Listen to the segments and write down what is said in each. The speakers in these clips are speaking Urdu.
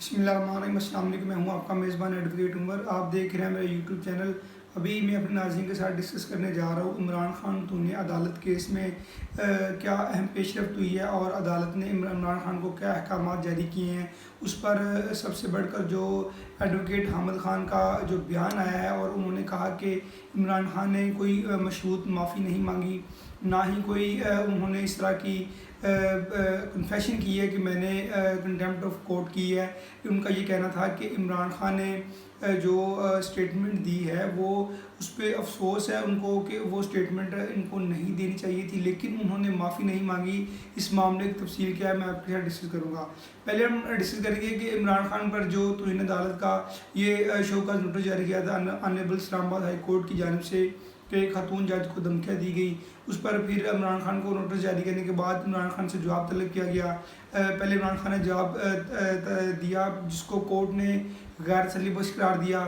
بسم اللہ الرحمن الرحیم۔ السلام علیکم، میں ہوں آپ کا میزبان ایڈوکیٹ عمر۔ آپ دیکھ رہے ہیں میرا یوٹیوب چینل۔ ابھی میں اپنے ناظرین کے ساتھ ڈسکس کرنے جا رہا ہوں عمران خان تونے عدالت کیس میں کیا اہم پیش رفت ہوئی ہے اور عدالت نے عمران خان کو کیا احکامات جاری کیے ہیں۔ اس پر سب سے بڑھ کر جو ایڈوکیٹ حامد خان کا جو بیان آیا ہے، اور انہوں نے کہا کہ عمران خان نے کوئی مشروط معافی نہیں مانگی، نہ ہی کوئی انہوں نے اس طرح کی کنفیشن کی ہے کہ میں نے کنٹیمپٹ آف کورٹ کی ہے۔ ان کا یہ کہنا تھا کہ عمران خان نے جو اسٹیٹمنٹ دی ہے وہ اس پہ افسوس ہے ان کو کہ وہ اسٹیٹمنٹ ان کو نہیں دینی چاہیے تھی، لیکن انہوں نے معافی نہیں مانگی۔ اس معاملے کی تفصیل کیا ہے میں آپ کے ساتھ ڈسکس کروں گا۔ پہلے ہم ڈسکس کریں گے کہ عمران خان پر جو توہین عدالت کا یہ شوکاز نوٹس جاری کیا تھا آنریبل اسلام آباد ہائی کورٹ کی جانب سے کہ ایک خاتون جج کو دھمکیاں دی گئی، اس پر پھر عمران خان کو نوٹس جاری کرنے کے بعد عمران خان سے جواب طلب کیا گیا۔ پہلے عمران خان نے جواب دیا جس کو کورٹ نے غیر سلیبس قرار دیا،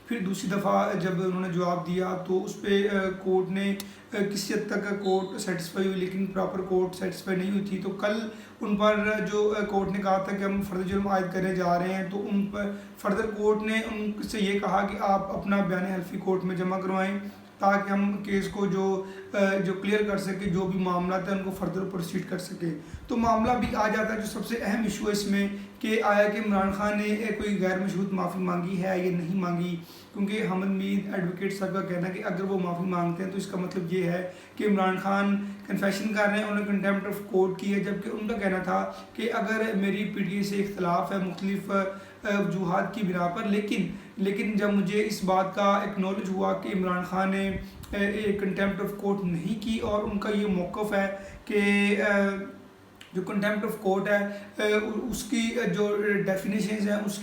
پھر دوسری دفعہ جب انہوں نے جواب دیا تو اس پہ کورٹ نے کسی حد تک کورٹ سیٹسفائی ہوئی، لیکن پراپر کورٹ سیٹسفائی نہیں ہوئی تھی۔ تو کل ان پر جو کورٹ نے کہا تھا کہ ہم فرد جرم عائد کرنے جا رہے ہیں، تو ان پر فردر کورٹ نے ان سے یہ کہا کہ آپ اپنا بیان حلفی کورٹ میں جمع کروائیں تاکہ ہم کیس کو جو کلیئر کر سکے، جو بھی معاملات ہیں ان کو فردر پروسیڈ کر سکے۔ تو معاملہ بھی آ جاتا ہے جو سب سے اہم ایشو ہے اس میں کہ آیا کہ عمران خان نے کوئی غیر مشروط معافی مانگی ہے یا نہیں مانگی، کیونکہ حامد میر ایڈوکیٹ صاحب کا کہنا ہے کہ اگر وہ معافی مانگتے ہیں تو اس کا مطلب یہ ہے کہ عمران خان کنفیشن کر رہے ہیں، انہوں نے کنٹیمپٹ آف کورٹ کی ہے، جبکہ ان کا کہنا تھا کہ اگر میری پی ٹی اے سے اختلاف ہے مختلف وجوہات کی بنا پر، لیکن جب مجھے اس بات کا ایکنالج ہوا کہ عمران خان نے کنٹیمپٹ آف کورٹ نہیں کی، اور ان کا یہ موقف ہے کہ جو کنٹیمپٹ آف کورٹ ہے اس کی جو ڈیفینیشنز ہیں، اس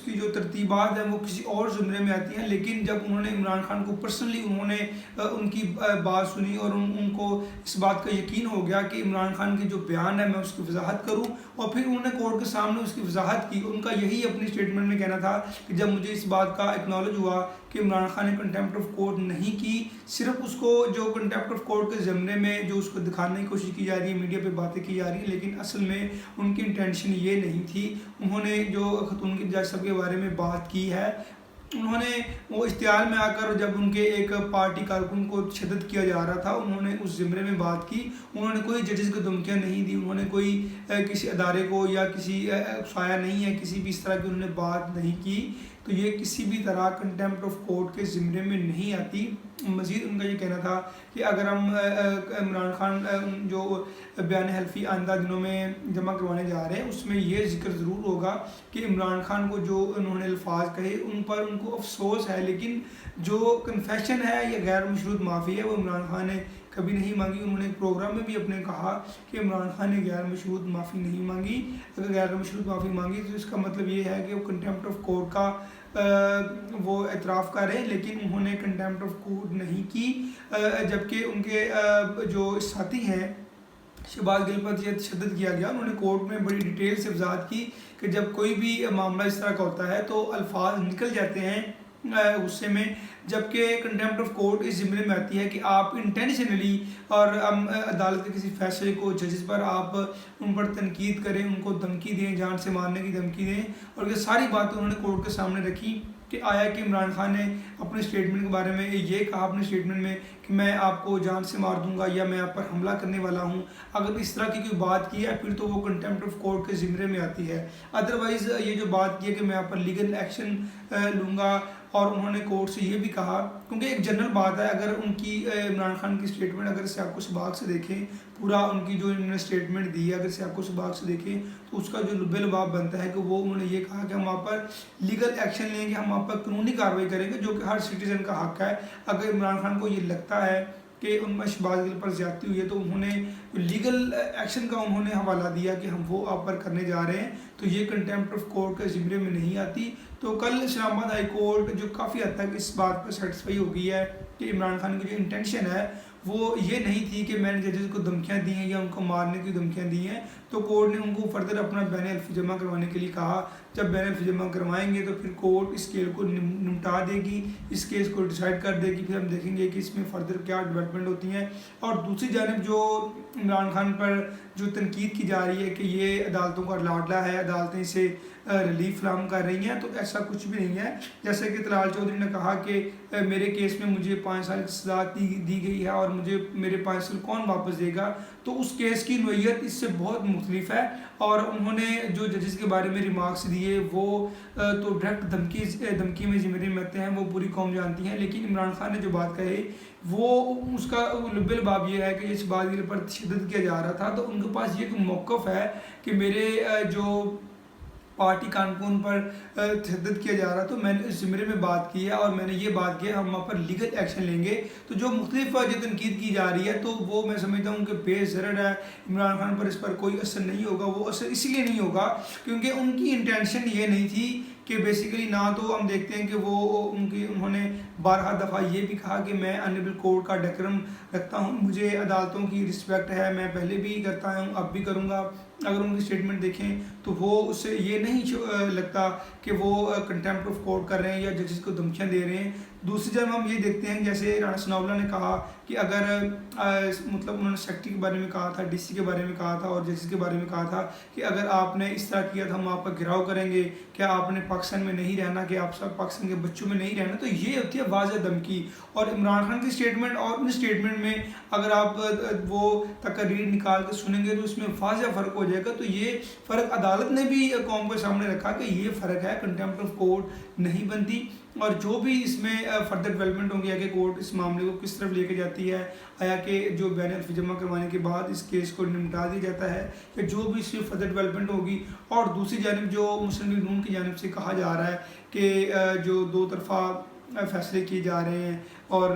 کی جو ترتیبات ہیں وہ کسی اور زمرے میں آتی ہیں، لیکن جب انہوں نے عمران خان کو پرسنلی انہوں نے ان کی بات سنی اور ان کو اس بات کا یقین ہو گیا کہ عمران خان کے جو بیان ہے میں اس کی وضاحت کروں، اور پھر انہوں نے کورٹ کے سامنے اس کی وضاحت کی۔ ان کا یہی اپنی اسٹیٹمنٹ میں کہنا تھا کہ جب مجھے اس بات کا ایکنالج ہوا کہ عمران خان نے کنٹیمپٹ آف کورٹ نہیں کی، صرف اس کو جو کنٹیمپٹ آف کورٹ کے زمرے میں جو اس کو دکھانے کی کوشش کی جا رہی ہے، میڈیا پہ باتیں کی جا رہی ہیں، لیکن اصل میں ان کی انٹینشن یہ نہیں تھی۔ انہوں نے جو خاتون کے جج صاحب کے بارے میں بات کی ہے، انہوں نے وہ اشتعال میں آ کر جب ان کے ایک پارٹی کارکن کو تشدد کیا جا رہا تھا، انہوں نے اس زمرے میں بات کی، انہوں نے کوئی ججز کو دھمکیاں نہیں دی، انہوں نے کوئی کسی ادارے کو یا کسی اکسایا نہیں ہے، کسی بھی اس طرح کی انہوں نے بات نہیں کی، تو یہ کسی بھی طرح کنٹیمپٹ آف کورٹ کے زمرے میں نہیں آتی۔ مزید ان کا یہ کہنا تھا کہ اگر ہم عمران خان جو بیان حلفی آئندہ دنوں میں جمع کروانے جا رہے ہیں اس میں یہ ذکر ضرور ہوگا کہ عمران خان کو جو انہوں نے الفاظ کہے ان پر ان کو افسوس ہے، لیکن جو کنفیشن ہے یا غیر مشروط معافی ہے وہ عمران خان نے کبھی نہیں مانگی۔ انہوں نے ایک پروگرام میں بھی اپنے کہا کہ عمران خان نے غیر مشروط معافی نہیں مانگی، اگر غیر مشروط معافی مانگی تو اس کا مطلب یہ ہے کہ وہ کنٹیمپٹ آف کورٹ کا وہ اعتراف کر رہے ہیں، لیکن انہوں نے کنٹیمپٹ آف کورٹ نہیں کی، جبکہ ان کے جو ساتھی ہیں شہباز گل پر یہ تشدد کیا گیا۔ انہوں نے کورٹ میں بڑی ڈیٹیل سے وضاحت کی کہ جب کوئی بھی معاملہ اس طرح کا ہوتا ہے تو الفاظ نکل جاتے ہیں غصے میں، جبکہ کنٹیمپٹ آف کورٹ اس زمرے میں آتی ہے کہ آپ انٹینشنلی اور عدالت کے کسی فیصلے کو ججز پر آپ ان پر تنقید کریں، ان کو دھمکی دیں، جان سے مارنے کی دھمکی دیں، اور یہ ساری باتیں انہوں نے کورٹ کے سامنے رکھی کہ آیا کہ عمران خان نے اپنے اسٹیٹمنٹ کے بارے میں یہ کہا اپنے اسٹیٹمنٹ میں کہ میں آپ کو جان سے مار دوں گا یا میں آپ پر حملہ کرنے والا ہوں۔ اگر اس طرح کی کوئی بات کی ہے پھر تو وہ کنٹیمپٹ آف کورٹ کے زمرے میں آتی ہے، ادروائز یہ جو بات کی ہے کہ میں آپ پر لیگل ایکشن لوں گا۔ اور انہوں نے کورٹ سے یہ بھی کہا، کیونکہ ایک جنرل بات ہے، اگر ان کی عمران خان کی اسٹیٹمنٹ اگر سیاق و سباق سے دیکھیں، پورا ان کی جو انہوں نے اسٹیٹمنٹ دی ہے اگر سیاق و سباق سے دیکھیں تو اس کا جو لب لباب بنتا ہے کہ وہ انہوں نے یہ کہا کہ ہم آپ پر لیگل ایکشن لیں گے، ہم آپ پر قانونی کارروائی کریں گے، جو کہ ہر سٹیزن کا حق ہے۔ اگر عمران خان کو یہ لگتا ہے کہ ان میں شہباز گل پر زیادتی ہوئی ہے تو انہوں نے لیگل ایکشن کا انہوں نے حوالہ دیا کہ ہم وہ آپ پر کرنے جا رہے ہیں، تو یہ کنٹیمپٹ آف کورٹ کے زمرے میں نہیں آتی۔ تو کل اسلام آباد ہائی کورٹ جو کافی حد تک اس بات پر سیٹسفائی ہو گئی ہے کہ عمران خان کی جو انٹینشن ہے وہ یہ نہیں تھی کہ میں نے ججز کو دھمکیاں دی ہیں یا ان کو مارنے کی دھمکیاں دی ہیں، تو تو کورٹ نے ان کو فردر اپنا بین الفی جمع کروانے کے لیے کہا. جب بین الفی جمع کروائیں گے تو پھر کورٹ اس کیس کو نمٹا دے گی, اس کیس کو ڈیسائیڈ کر دے گی. پھر ہم دیکھیں گے کہ اس میں فردر کیا ڈیولپمنٹ ہوتی ہیں. اور دوسری جانب جو عمران خان پر جو تنقید کی جا رہی ہے کہ یہ عدالتوں کا لاڈلا ہے, عدالتیں اسے ریلیف فراہم کر رہی ہیں, تو ایسا کچھ بھی نہیں ہے. جیسے کہ طلال چودھری نے کہا کہ میرے کیس میں مجھے 5 سال کی سزا دی گئی ہے اور مجھے میرے 5 سال کون واپس دے گا. تو اس کیس کی نوعیت اس سے بہت مختلف ہے. اور انہوں نے جو ججز کے بارے میں ریمارکس دیے وہ تو ڈائریکٹ دھمکی میں ذمہ رہتے ہیں, وہ پوری قوم جانتی ہے. لیکن عمران خان نے جو بات کہی وہ اس کا لب لباب یہ ہے کہ اس بات کے پر تشدد کیا جا رہا تھا. تو ان کے پاس یہ موقف ہے کہ میرے جو پارٹی کارکن پر تشدد کیا جا رہا, تو میں نے اس زمرے میں بات کی ہے اور میں نے یہ بات کی ہے ہم وہاں پر لیگل ایکشن لیں گے. تو جو مختلف جو تنقید کی جا رہی ہے تو وہ میں سمجھتا ہوں کہ بے ضرر ہے. عمران خان پر اس پر کوئی اثر نہیں ہوگا. وہ اثر اس لیے نہیں ہوگا کیونکہ ان کی انٹینشن یہ نہیں تھی کہ بیسیکلی نہ تو ہم دیکھتے ہیں کہ وہ انہوں نے بارہا دفعہ یہ بھی کہا کہ میں آنریبل کورٹ کا ڈیکرم رکھتا ہوں, مجھے عدالتوں کی رسپیکٹ ہے, میں پہلے بھی کرتا ہوں اب بھی کروں گا. اگر ان کی اسٹیٹمنٹ دیکھیں تو وہ اس سے یہ نہیں لگتا کہ وہ کنٹیمپٹ آف کورٹ کر رہے ہیں یا ججز کو دھمکیاں دے رہے ہیں. دوسری جب ہم یہ دیکھتے ہیں جیسے رانا ثناء اللہ نے کہا کہ اگر مطلب انہوں نے سیکٹری کے بارے میں کہا تھا, ڈی سی کے بارے میں کہا تھا اور ججز کے بارے میں کہا تھا کہ اگر آپ نے اس طرح کیا تو ہم آپ کا گھراؤ کریں گے, کیا آپ نے پاکستان میں نہیں رہنا, کہ آپ سب پاکستان کے بچوں میں نہیں رہنا. تو یہ ہوتی ہے واضح دھمکی. اور عمران خان کی اسٹیٹمنٹ اور ان اسٹیٹمنٹ میں اگر آپ وہ تقریر نکال کے سنیں گے تو اس میں واضح فرق ہو جائے گا. تو یہ فرق عدالت نے بھی قوم کے سامنے رکھا کہ یہ فرق ہے, کنٹیمپٹ آف کورٹ نہیں بنتی. اور جو بھی اس میں فردر ڈیولپمنٹ ہوں گیا کہ کورٹ اس معاملے کو کس طرف لے کے جاتی ہے, آیا کہ جو بین الفی جمع کروانے کے بعد اس کیس کو نمٹا دیا جاتا ہے, کہ جو بھی اس میں فردر ڈیولپمنٹ ہوگی. اور دوسری جانب جو مسلم لیگ نون کی جانب سے کہا جا رہا ہے کہ جو دو طرفہ فیصلے کیے جا رہے ہیں اور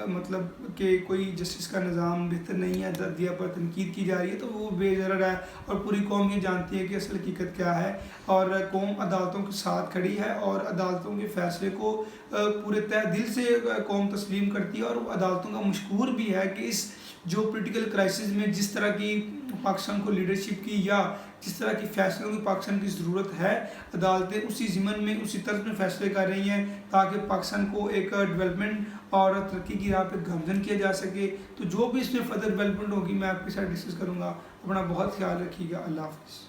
مطلب کہ کوئی جسٹس کا نظام بہتر نہیں ہے, دیا پر تنقید کی جا رہی ہے, تو وہ بے ضرر ہے. اور پوری قوم یہ جانتی ہے کہ اصل حقیقت کیا ہے, اور قوم عدالتوں کے ساتھ کھڑی ہے اور عدالتوں کے فیصلے کو پورے تہ دل سے قوم تسلیم کرتی ہے. اور وہ عدالتوں کا مشکور بھی ہے کہ اس جو پولیٹیکل کرائسس میں جس طرح کی پاکستان کو لیڈرشپ کی یا جس طرح کی فیصلوں کی پاکستان کی ضرورت ہے, عدالتیں اسی ضمن میں اسی طرز میں فیصلے کر رہی ہیں تاکہ پاکستان کو ایک ڈیولپمنٹ اور ترقی کی راہ پہ گامزن کیا جا سکے. تو جو بھی اس میں فردر ڈیولپمنٹ ہوگی میں آپ کے ساتھ ڈسکس کروں گا. اپنا بہت خیال رکھیے گا. اللہ حافظ.